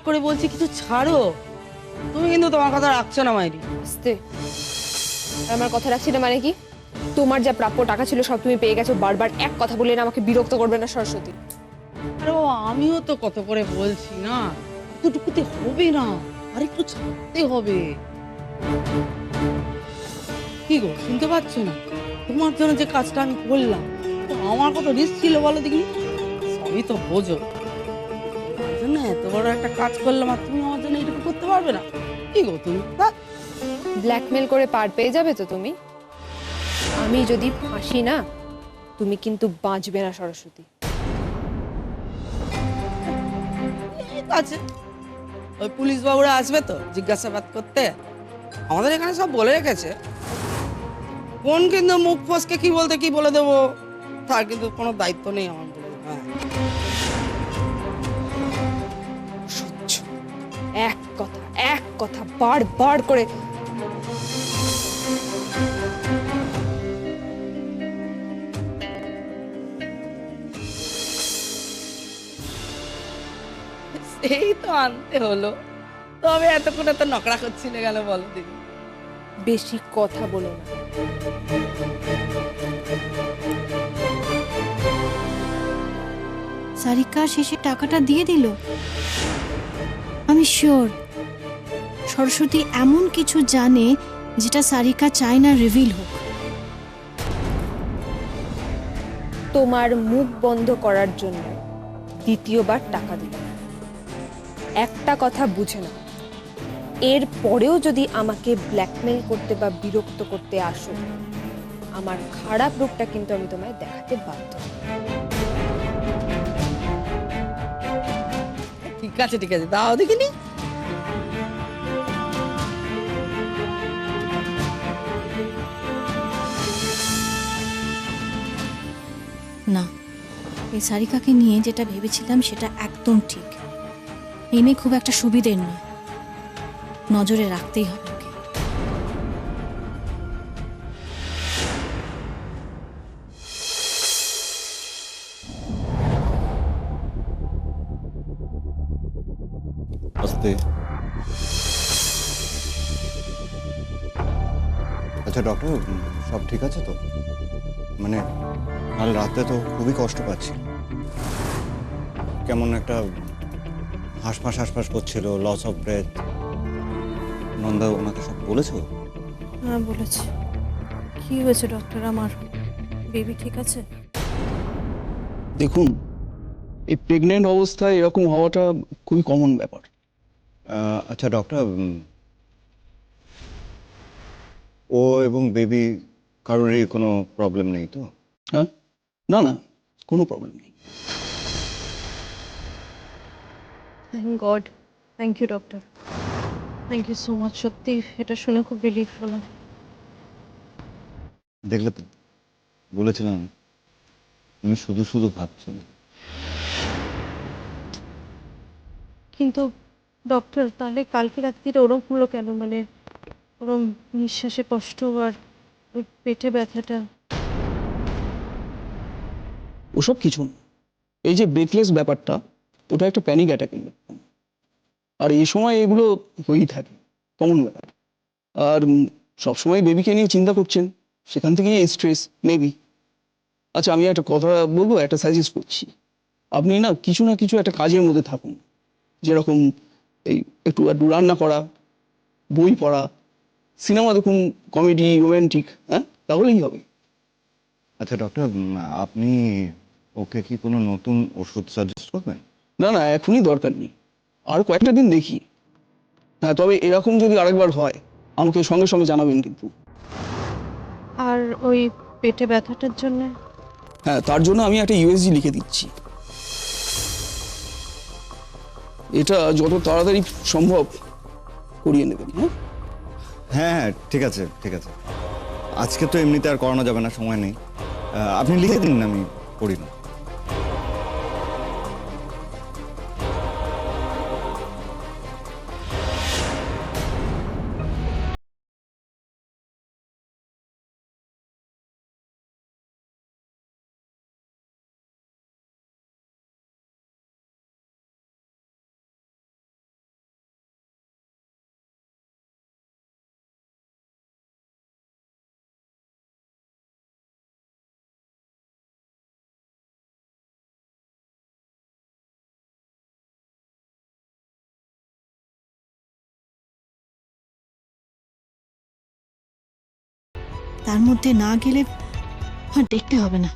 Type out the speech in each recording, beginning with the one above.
করে বলছি কিছু ছাড়ো। তুমি কিন্তু তোমার কথা রাখছো না মাইরি। আস্তে। আর আমার কথা রাখছি না মানে কি? তোমার যা প্রাপ্য টাকা ছিল সব তুমি পেয়ে গেছো, বারবার এক কথা বলে না আমাকে বিরক্ত করবে না সরস্বতী। আরে ও আমিও তো কত করে বলছি না, এতটুকুতে হবে না, আর একটু ছাড়তে হবে। কি গো শুনতে পাচ্ছ না? তোমার জন্য যে কাজটা আমি করলাম, তো আমার কত রিস্ক ছিল বলো দেখি। সবই তো বোঝো, তার জন্য এত বড় একটা কাজ করলাম আর তুমি আমার জন্য এটুকু করতে পারবে না? কি গো তুমি ব্ল্যাকমেল করে পার পেয়ে যাবে তো তুমি? আমি যদি ফাঁসি না, তুমি কিন্তু বাঁচবে না সরস্বতী। ঠিক আছে, ওই পুলিশ বাবুরা আসবে তো জিজ্ঞাসাবাদ করতে, আমাদের এখানে সব বলে রেখেছে। কোন কিন্তু মুখ ফসকে কি বলতে কি বলে দেবো তার কিন্তু কোনো দায়িত্ব নেই আমার বলে। হ্যাঁ সহ্য। এক কথা বারবার করে। সেই তো আনতে হলো, তবে এতক্ষণ এত নকড়া করছিলে গেল বলো দিদি। বেশি কথা বলো না। সারিকা শেষে টাকাটা দিয়ে দিল। আমি শিওর সরস্বতী এমন কিছু জানে যেটা সারিকা চায় না রিভিল হোক। তোমার মুখ বন্ধ করার জন্য দ্বিতীয়বার টাকা দিল। একটা কথা বুঝে নাও, এর পরেও যদি আমাকে ব্ল্যাকমেল করতে বা বিরক্ত করতে আসো, আমার খারাপ রূপটা কিন্তু আমি তোমায় দেখাতে বাধ্য। ঠিক আছে ঠিক আছে, দাও দেখিনি। না, এই সারিকাকে নিয়ে যেটা ভেবেছিলাম সেটা একদম ঠিক। এই মেয়ে খুব একটা সুবিধের নয়, নজরে রাখতেই হবে ওকে। আস্তে। আচ্ছা ডক্টর, সব ঠিক আছে তো? মানে কাল রাতে তো খুবই কষ্ট পাচ্ছি, কেমন একটা হাঁসফাঁস করছিল, লস অফ ব্রেথ। নন্দা ওনাকে সব বলেছো? হ্যাঁ বলেছি। কি হয়েছে ডক্টর, আমার বেবি ঠিক আছে? দেখুন, এই প্রেগনেন্ট অবস্থায় এরকম হওয়াটা খুবই কমন ব্যাপার। আচ্ছা ডক্টর, ও এবং বেবি কারোরই কোনো প্রবলেম নেই তো? হ্যাঁ, না না, কোনো প্রবলেম নেই। Thank God, thank you doctor, thank you so much. সত্যি এটা শুনে খুব রিলিফ হলাম। দেখলে তো, বলেছিলাম তুমি শুধু শুধু ভাবছো। কিন্তু ডক্টর, তাহলে কালকে রাত্রিরে ওরম হলো কেন? মানে ওরম নিঃশ্বাসে কষ্ট আর ওই পেটে ব্যথাটা। ওসব কিছু না। এই যে ব্রেথলেস ব্যাপারটা, ওটা একটা প্যানিক অ্যাটাকের ব্যাপার। আর এই সময় এগুলো হয়েই থাকে, কমন ব্যাপার। আর সবসময় বেবিকে নিয়ে চিন্তা করছেন, সেখান থেকেই এই স্ট্রেস মেবি। আচ্ছা, আমি একটা কথা বলবো, একটা সাজেস্ট করছি। আপনি না কিছু একটা কাজের মধ্যে থাকুন, যেরকম এই একটু একটু রান্না করা, বই পড়া, সিনেমা দেখুন, কমেডি, রোমান্টিক, হ্যাঁ, তাহলেই হবে। আচ্ছা ডক্টর, আপনি ওকে কি কোনো নতুন ওষুধ সাজেস্ট করবেন? না না, এখনই দরকার নেই, আর কয়েকটা দিন দেখি। হ্যাঁ, তবে এরকম যদি আরেকবার হয় আমাকে সঙ্গে সঙ্গে জানাবেন কিন্তু। আর ওই পেটে ব্যথাটার জন্য? হ্যাঁ, তার জন্য আমি একটা ইউএসজি লিখে দিচ্ছি। এটা যত তাড়াতাড়ি সম্ভব করিয়ে নেবেন। হ্যাঁ, হ্যাঁ হ্যাঁ, ঠিক আছে ঠিক আছে। আজকে তো এমনিতে আর করানো যাবে না, সময় নেই। আপনি লিখে দিন, আমি করি না। তার মধ্যে না গেলে আর দেখতে হবে না।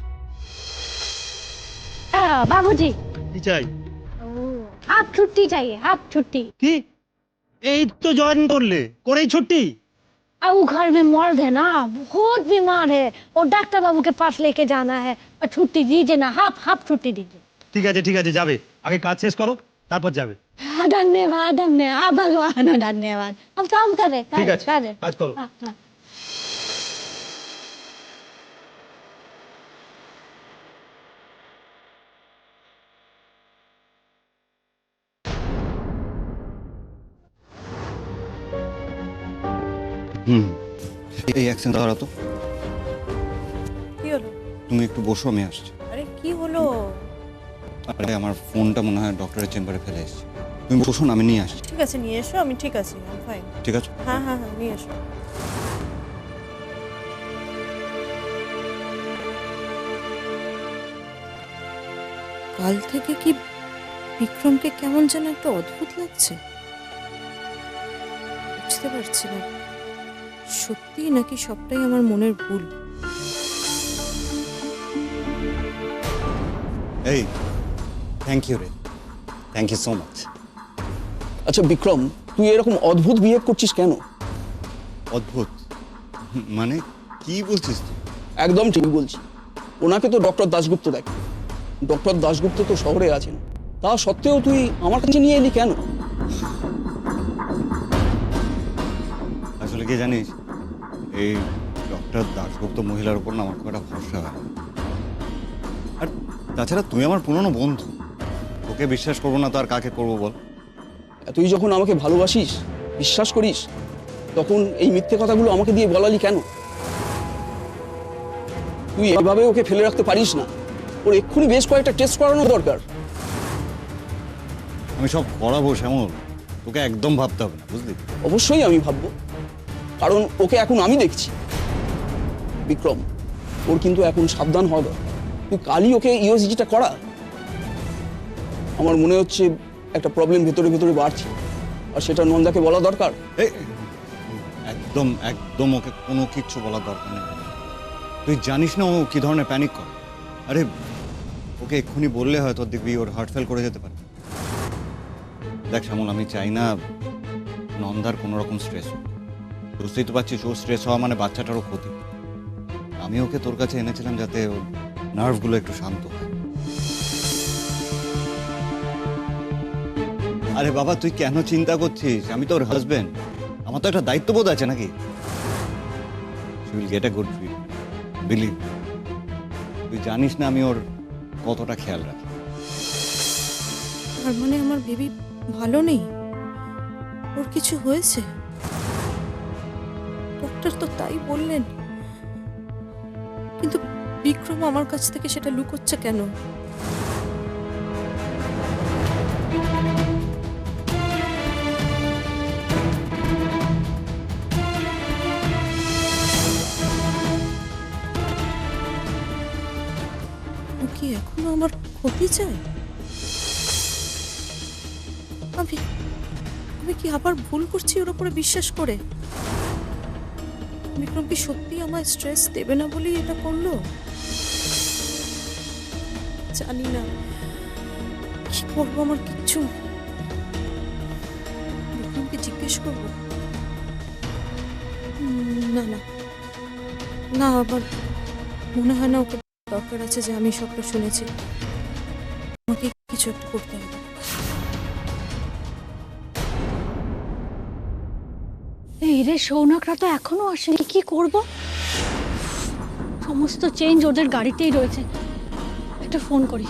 बाबूजी কি চাই? हाफ छुट्टी चाहिए, हाफ छुट्टी। কি এই তো জয়েন করলে করেই ছুটি? अब वो घर में मर्द है ना, बहुत बीमार है और डॉक्टर बाबू के पास लेके जाना है और छुट्टी दीजिए ना, हाफ हाफ छुट्टी दीजिए। ঠিক আছে যাবে, আগে কাজ শেষ করো তারপর যাবে। धन्यवाद धन्यवाद भगवान धन्यवाद। हम काम करें ঠিক আছে কাজ করো। हाँ, हाँ। হুম, এই অ্যাকশন ধরা তো। কি হলো? তুমি একটু বসো, আমি আসছি। আরে কি হলো? আরে আমার ফোনটা মনে হয় ডক্টরের চেম্বারে ফেলে এসেছি। তুমি বসো না, আমি নিয়ে আসছি। ঠিক আছে নিয়ে এসো, আমি ঠিক আছি, আই ফাইন। ঠিক আছে? হ্যাঁ হ্যাঁ হ্যাঁ নিয়ে এসো। কাল থেকে কি বিক্রমকে কেমন যেন একটা অদ্ভুত লাগছে, বুঝতে পারছি না সত্যি নাকি সবটাই আমার মনের ভুল। এই থ্যাংক ইউ রে, থ্যাংক ইউ সো মাচ। আচ্ছা বিক্রম, তুই এরকম অদ্ভুত বিহেভ করছিস কেন? অদ্ভুত মানে কি বলছিস তুই? একদম ঠিক বলছি। ওনাকে তো ডক্টর দাশগুপ্ত দেখে, ডক্টর দাশগুপ্ত তো শহরে আছেন, তা সত্ত্বেও তুই আমার কাছে নিয়ে এলি কেন? আসলে কি জানিস, এই ডক্টর দাশগুপ্ত মহিলার উপর না আমার খুব একটা ভরসা হয় না। আর তাছাড়া তুই আমার পুরনো বন্ধু, তোকে বিশ্বাস করবো না তো আর কাকে করবো বল? তুই যখন আমাকে ভালোবাসিস, বিশ্বাস করিস, তখন এই মিথ্যে কথাগুলো আমাকে দিয়ে বলালি কেন? তুই এভাবে ওকে ফেলে রাখতে পারিস না, ওর এক্ষুনি বেশ কয়েকটা টেস্ট করানো দরকার। আমি সব করাবো শ্যামল, তোকে একদম ভাবতে হবে না, বুঝলি? অবশ্যই আমি ভাববো, কারণ ওকে এখন আমি দেখছি। বিক্রম, ওর কিন্তু এখন সাবধান হওয়া দরকার। তুই কালই ওকে ইউএসজিটা করা। আমার মনে হচ্ছে একটা প্রবলেম ভেতরে ভেতরে বাড়ছে, আর সেটা নন্দাকে বলা দরকার। এই একদম একদম ওকে কোনো কিচ্ছু বলার দরকার নেই। তুই জানিস না ও কি ধরনের প্যানিক করে। আরে ওকে এক্ষুনি বললে হয়তো দেখবি ওর হার্ট ফেল করে যেতে পারে। দেখ শ্যামল, আমি চাই না নন্দার কোনো রকম স্ট্রেস হোক। বুঝতেই তো পারছিস, ও স্ট্রেস হওয়া মানে বাচ্চাটারও ক্ষতি। আমি ওকে তোর কাছে এনেছিলাম যাতে ওর নার্ভগুলো একটু শান্ত হয়। আরে বাবা, তুই কেন চিন্তা করছিস? আমি তো ওর হাজবেন্ড, আমার তো একটা দায়িত্ববোধ আছে নাকি? She will get a good treatment, believe me. তুই জানিস না আমি ওর কতটা খেয়াল রাখি। তার মানে আমার বেবি ভালো নেই, ওর কিছু হয়েছে? ডক্টর তো তাই বললেন, কিন্তু বিক্রম আমার কাছ থেকে সেটা লুকোচ্ছে কেন? ও কি এখনো আমার ক্ষতি চায়? আমি আমি কি আবার ভুল করছি ওর উপরে বিশ্বাস করে? বিক্রম কি সত্যি আমায় স্ট্রেস দেবে না বলেই এটা করলো? জানি না কি করবো, আমার কিচ্ছু। বিক্রমকে জিজ্ঞেস করবো? না না না, আবার মনে হয় না ওকে দরকার আছে যে আমি সবটা শুনেছি। আমাকে কিছু একটা করতে হবে। এই রে, সৌনকরা তো এখনো আসেনি, কি করব? সমস্ত চেঞ্জ ওদের গাড়িতেই রয়েছে, একটা ফোন করি।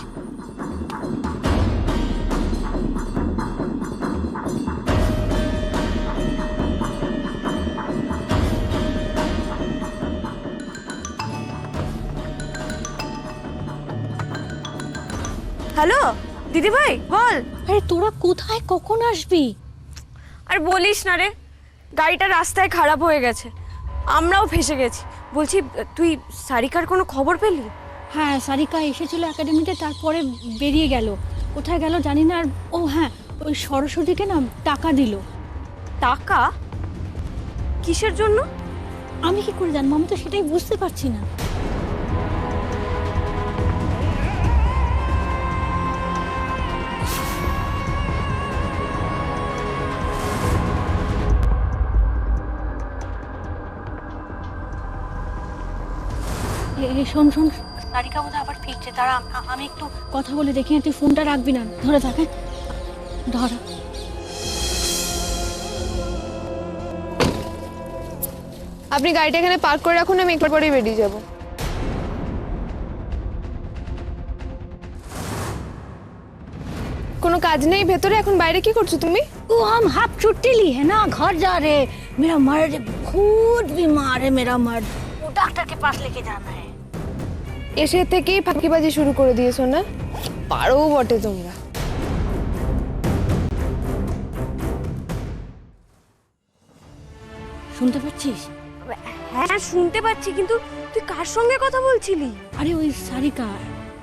হ্যালো দিদি ভাই, বল। আরে তোরা কোথায়, কখন আসবি? আর বলিস না রে, গাড়িটা রাস্তায় খারাপ হয়ে গেছে, আমরাও ফেসে গেছি। বলছি, তুই সারিকার কোনো খবর পেলি? হ্যাঁ, সারিকা এসেছিল একাডেমিতে, তারপরে বেরিয়ে গেল, কোথায় গেল জানি না। আর ও হ্যাঁ, ওই সরস্বতীকে না টাকা দিল। টাকা? কিসের জন্য? আমি কি করে জানবো? আমি তো সেটাই বুঝতে পারছি না। শোন শোন, সারিকা বোধহয় আবার ফিরছে। তারা আমি একটু কথা বলে দেখি। তুই ফোনটা রাখবি না, ধরে থাকে। ধরা। আপনি গাড়িটা এখানে পার্ক করে রাখুন, আমি একটু পরেই বেরিয়ে যাব। কোনো কাজ নেই ভেতরে? এখন বাইরে কি করছো তুমি? वो हम हाफ छुट्टी ली है ना, घर जा रहे। मेरा मर्द बहुत बीमार है, मेरा मर्द, वो डॉक्टर के पास लेके जाना है। এসে থেকেই ফাঁকিবাজি শুরু করে দিয়েছো না? পারো বটে তোমরা। শুনতে পাচ্ছিস? হ্যাঁ শুনতে পাচ্ছি, কিন্তু তুই কার সঙ্গে কথা বলছিলি? আরে ওই সারিকা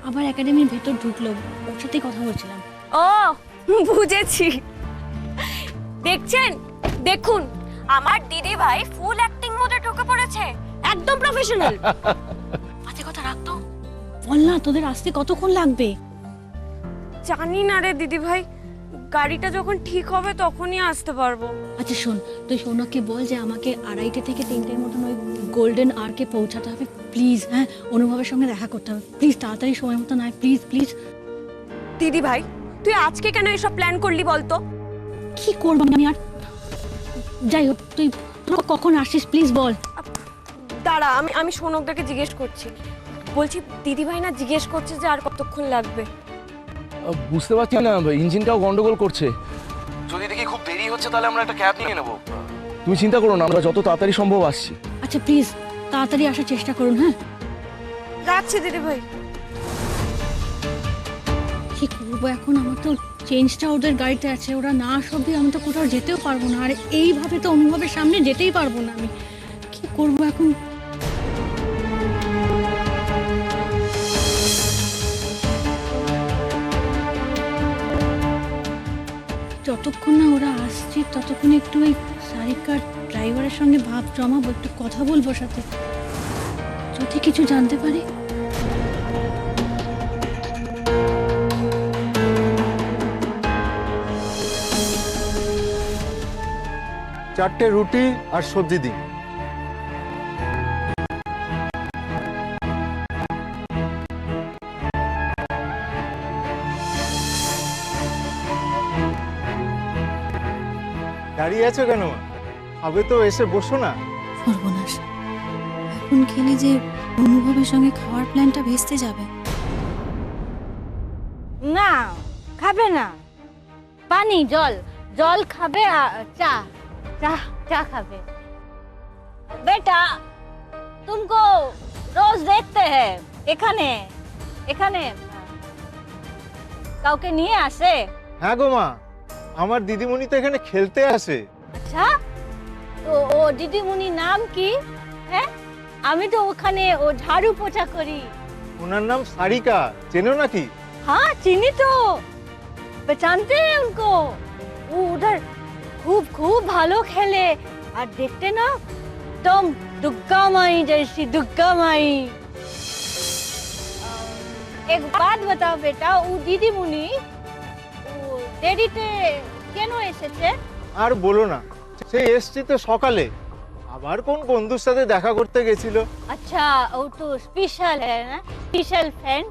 আবার একাডেমির ভেতর ঢুকলো, ওর সাথেই কথা বলছিলাম। ও বুঝেছি। দেখছেন, দেখুন আমার দিদি ভাই ফুল অ্যাক্টিং মোডে ঢুকে পড়েছে, একদম প্রফেশনাল। আচ্ছা কথা রাখতো, বল না তোদের আসতে কতক্ষণ লাগবে? জানি না রে দিদি ভাই, গাড়িটা যখন ঠিক হবে তখনই আসতে পারবো। আচ্ছা শোন, তুই সৌনককে বল যে আমাকে 2:30 থেকে 3টের মতন ওই গোল্ডেন আর্কে পৌঁছাতে হবে প্লিজ। হ্যাঁ, অনুভবের সঙ্গে দেখা করতে হবে প্লিজ, তাড়াতাড়ি সময় মতো নয় প্লিজ প্লিজ। দিদি ভাই তুই আজকে কেন এসব প্ল্যান করলি বলতো? কি করবো আমি আর? যাই হোক, তুই কখন আসছিস প্লিজ বল। দাঁড়া, আমি সৌনকদাকে জিজ্ঞেস করছি। বলছি দিদি ভাই না জিজ্ঞেস করছে যে আর কতক্ষণ লাগবে। বুঝতে পারছি না, ইঞ্জিনটাও গন্ডগোল করছে। যদি দেখি খুব দেরি হচ্ছে তাহলে আমরা একটা ক্যাব নিয়ে নেবো। তুমি চিন্তা করো না, আমরা যত তাড়াতাড়ি সম্ভব আসছি। আচ্ছা প্লিজ তাড়াতাড়ি আসার চেষ্টা করুন। হ্যাঁ রাখছি দিদি ভাই। কি করবো এখন? আমার তো চেঞ্জটা ওদের গাড়িতে আছে, ওরা না আসা অব্দি আমি তো কোথাও যেতেও পারবো না। আর এইভাবে তো অনুভবের সামনে যেতেই পারবো না। আমি কি করবো এখন? যতক্ষণ না ওরা আসছে ততক্ষণ একটু ওই সারিকার ড্রাইভারের সঙ্গে ভাব জমাবো, একটু কথা বলবো সাথে, যদি কিছু জানতে পারি। চারটে রুটি আর সবজি দিন। দাঁড়িয়ে আছো কেন? আবে তো এসে বসো না। সর্বনাশ, এখন খেলে যে অনুভবের সঙ্গে খাওয়ার প্ল্যানটা ভেস্তে যাবে। না খাবে না, পানি জল জল খাবে, চা চা চা খাবে। बेटा तुमको रोज देखते हैं এখানে এখানে কাউকে নিয়ে আসে? হ্যাঁ গো মা, আমার দিদিমণি তো এখানে খেলতে আসে। আচ্ছা, তো ও দিদিমণির নাম কি? হ্যাঁ, আমি তো ওখানে ও ঝাড়ু পোছা করি। ওনার নাম সারিকা, চেনো নাকি? हाँ चीनी तो पहचानते हैं उनको, वो उधर खूब खूब भालो खेले और देखते ना तुम दुर्गा माई जैसी दुर्गा माई। एक बात बताओ बेटा, वो दीदी मुनी वो দেরিতে কেন এসেছে? আর বলো না, সে এসছি তো সকালে, আবার কোন বন্ধুর সাথে দেখা করতে গেছিল। अच्छा वो तो स्पेशल है ना, स्पेशल फ्रेंड,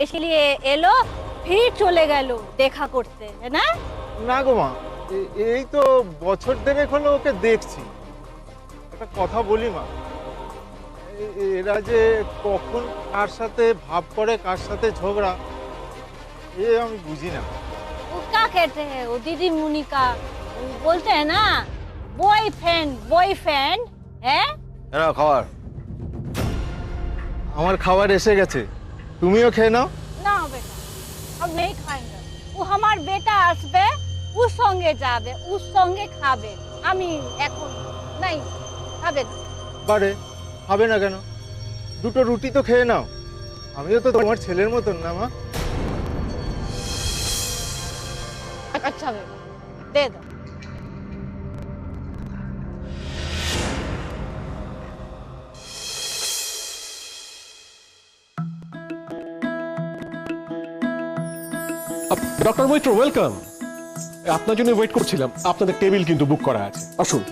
इसलिए এলো फिर চলে গেল দেখা করতে, है ना? না গো মা, এই তো বছর দেড়েক হলো ওকে দেখছি। একটা কথা বলি মা, এরা যে কখন কার সাথে ভাব করে কার সাথে ঝগড়া, এ আমি বুঝি না। वो क्या कहते हैं, वो दीदी मुनी का वो बोलते हैं ना बॉयफ्रेंड है। খাবার আমার খাবার এসে গেছে, তুমিও খেয়ে নাও। না বেটা, हम नहीं खाएंगे, वो हमार बेटा আসবে, ওর সঙ্গে যাবে, ওর সঙ্গে খাবে, আমি এখন নাই খাবে না। বারে খাবে না কেন? দুটো রুটি তো খেয়ে নাও, আমিও তো তোমার ছেলের মতন না মা। अच्छा बेटा दे दो। Doctor Maitra welcome. আপনার জন্য ওয়েট করছিলাম, আপনাদের টেবিল কিন্তু বুক করা আছে, আসুন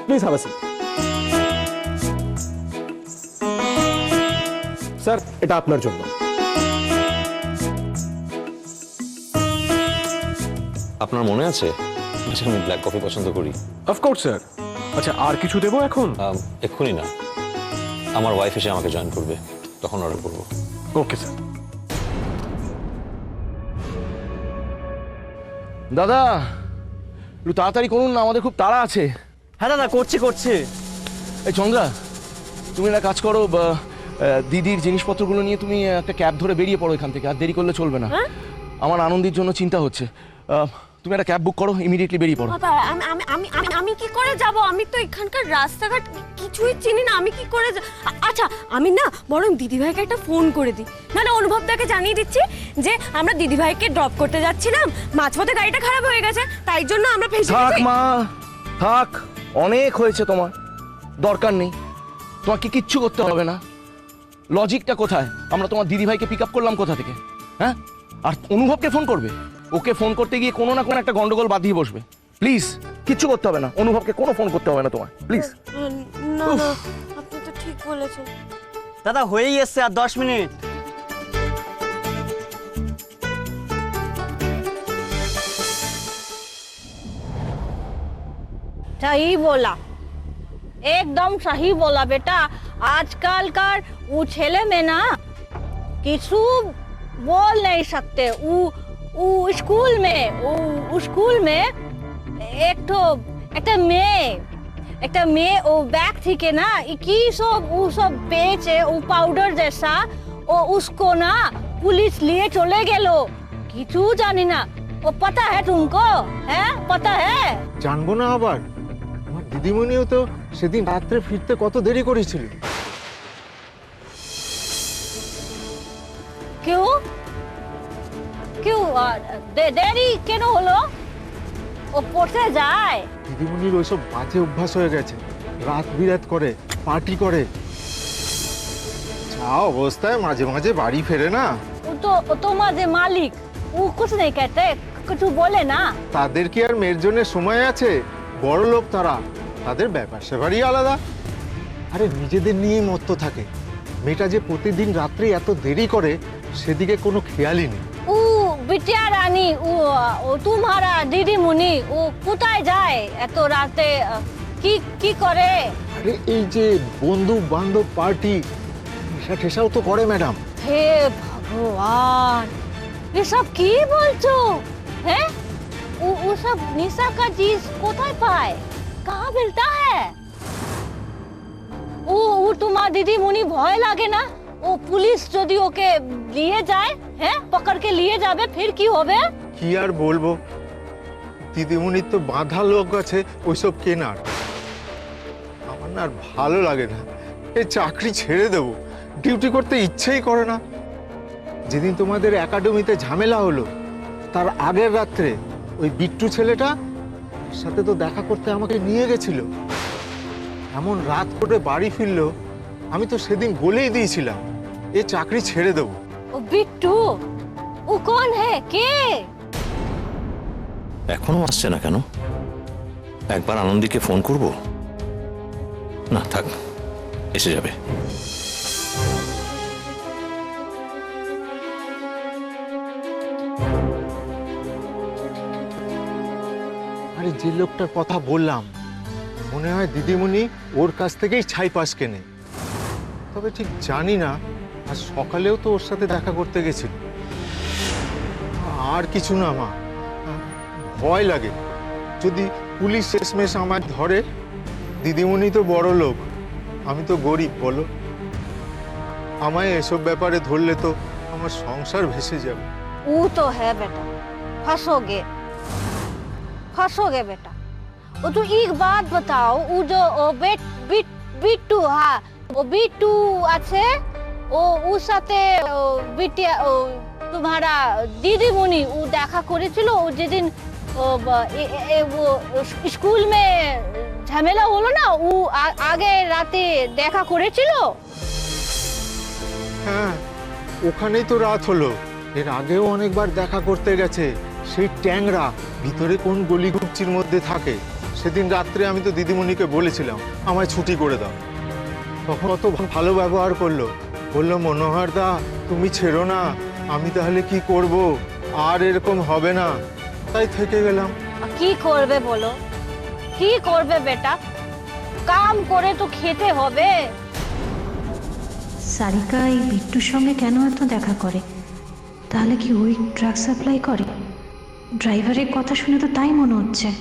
please have a seat. Sir এটা আপনার জন্য। আপনার মনে আছে আচ্ছা আমি ব্ল্যাক কফি পছন্দ করি? Of course sir. আচ্ছা আর কিছু দেবো এখন? এক্ষুনি না, আমার ওয়াইফ এসে আমাকে জয়েন করবে, তখন অর্ডার করবো। Okay sir. দাদা একটু তাড়াতাড়ি করুন না, আমাদের খুব তাড়া আছে। হ্যাঁ দাদা করছি। এই চন্দ্রা, তুমি একটা কাজ করো, দিদির জিনিসপত্রগুলো নিয়ে তুমি একটা ক্যাব ধরে বেরিয়ে পড়ো এখান থেকে, আর দেরি করলে চলবে না। আমার আনন্দের জন্য চিন্তা হচ্ছে। তুমি একটা ক্যাব বুক করো, ইমিডিয়েটলি বেরিয়ে পড়ো। বাবা আমি কি করে যাব? আমি তো এখানকার রাস্তাঘাট কিছুই চিনি না, আমি কি করে আচ্ছা আমি না বরং দিদিভাইকে একটা ফোন করে দিই, নাহলে অনুভবদাকে জানিয়ে দিচ্ছি যে আমরা দিদিভাইকে ড্রপ করতে যাচ্ছিলাম, মাঝপথে গাড়িটা খারাপ হয়ে গেছে, তাই জন্য আমরা ফেসে থাক গেছি। মা থাক, অনেক হয়েছে তোমার, দরকার নেই, তোমাকে কিচ্ছু করতে হবে না। লজিকটা কোথায়? আমরা তোমার দিদিভাইকে পিক আপ করলাম কোথা থেকে? হ্যাঁ, আর অনুভবকে ফোন করবে? ওকে ফোন করতে গিয়ে কোনো না কোনো একটা গন্ডগোল বাঁধিয়ে বসবে। প্লিজ কিচ্ছু করতে হবে না, অনুভবকে কোনো ফোন করতে হবে না তোমার, প্লিজ। না আপনি তো ঠিক বলেছেন। দাদা হয়েই এসছে, আর 10 মিনিট। सही बोला, एकदम सही बोला बेटा। आजकल का वो छेले में ना किसु बोल नहीं सकते। वो स्कूल में एक मेये वो बैग थी के ना वो सब बेचे वो पाउडर जैसा, वो उसको ना पुलिस लिए चले गेलो, किचु जानी ना। वो पता है तुमको? है पता है? জানবো না আবার? আমার দিদিমণিও তো সেদিন রাত্রে ফিরতে কত দেরি করেছিল। क्यों দেরি কেন হলো? ও পড়তে যায়। দিদিমণির ওইসব বাজে অভ্যাস হয়ে গেছে, রাত বিরাত করে, পার্টি করে, যা অবস্থায় মাঝে মাঝে বাড়ি ফেরে না। वो तो माजे मालिक, वो कुछ नहीं कहते, कुछ बोले ना। তাদের কি আর মেয়ের জন্য সময় আছে? বড় লোক তারা, তাদের ব্যাপার সেবারই আলাদা। আরে নিজেদের নিয়েই মত্ত থাকে। মেয়েটা যে প্রতিদিন রাত্রে এত দেরি করে সেদিকে কোনো খেয়ালই নেই। ও বিটিয়া রানী, ও তোমারা দিদি মুনি, ও কোথায় যায় এত রাতে? কি করে? আরে এই যে বন্ধু বান্ধব পার্টি, নেশা ঠেসাও তো করে ম্যাডাম। হে ভগবান, ये सब কি বলছো? হ্যাঁ वो सब निशा का चीज কোথায় পায়? कहाँ मिलता है? वो তোমার দিদি মুনি ভয় লাগে না? ও পুলিশ যদি ওকে নিয়ে যায়, হ্যাঁ পকড় के लिए যাবে, फिर কি হবে? কি আর বলবো, দিদিমণির তো বাঁধা লোক আছে ওইসব কেনার। আমার না আর ভালো লাগে না, এই চাকরি ছেড়ে দেবো, ডিউটি করতে ইচ্ছেই করে না। যেদিন তোমাদের একাডেমিতে ঝামেলা হলো তার আগের রাত্রে ওই বিট্টু ছেলেটা সাথে তো দেখা করতে আমাকে নিয়ে গেছিল। এমন রাত করে বাড়ি ফিরলো, আমি তো সেদিন বলেই দিয়েছিলাম এ চাকরি ছেড়ে দেবো। ও বিট্টু, ও কোন है? কে? এখনো আসছে না কেন? একবার আনন্দীকে ফোন করব? না থাক, এসে যাবে। আরে যে লোকটার কথা বললাম, মনে হয় দিদিমণি ওর কাছ থেকেই ছাই পাশ কেনে। তবে ঠিক জানি না, আর সকালেও তো ওর সাথে দেখা করতে গেছিল। আর কিছু না মা, ভয় লাগে যদি পুলিশ শেষমেশ আমার ধরে। দিদিমণি তো বড় লোক, আমি তো গরিব, বলো। আমায় এসব ব্যাপারে ধরলে তো আমার সংসার ভেসে যাবে। ও তো है बेटा, फंसोगे बेटा। वो तो एक बात बताओ, वो जो बिट्टू, हाँ वो बिट्टू আছে, ওর সাথে বিটিয়া তোমারা দিদিমণি ও দেখা করেছিল? ও যেদিন স্কুল মে ঝামেলা হলো না, ও আগে রাতে দেখা করেছিল? হ্যাঁ ওখানেই তো রাত হলো। এর আগেও অনেকবার দেখা করতে গেছে। সেই ট্যাংরা ভিতরে কোন গলি গুপচির মধ্যে থাকে। সেদিন রাত্রে আমি তো দিদিমণিকে বলেছিলাম আমায় ছুটি করে দাও। তখন অত ভালো ব্যবহার করলো, বললো মনোহর দা তুমি ছেড়ো না, আমি তাহলে কি করব, আর এরকম হবে না। তাই থেকে গেলাম। কি করবে বলো, কি করবে বেটা? কাম করে তো খেতে হবে। সারিকা এই বিট্টুর সঙ্গে কেন এত দেখা করে? তাহলে কি ওই ড্রাগ সাপ্লাই করে? ড্রাইভারের কথা শুনে তো তাই মনে হচ্ছে।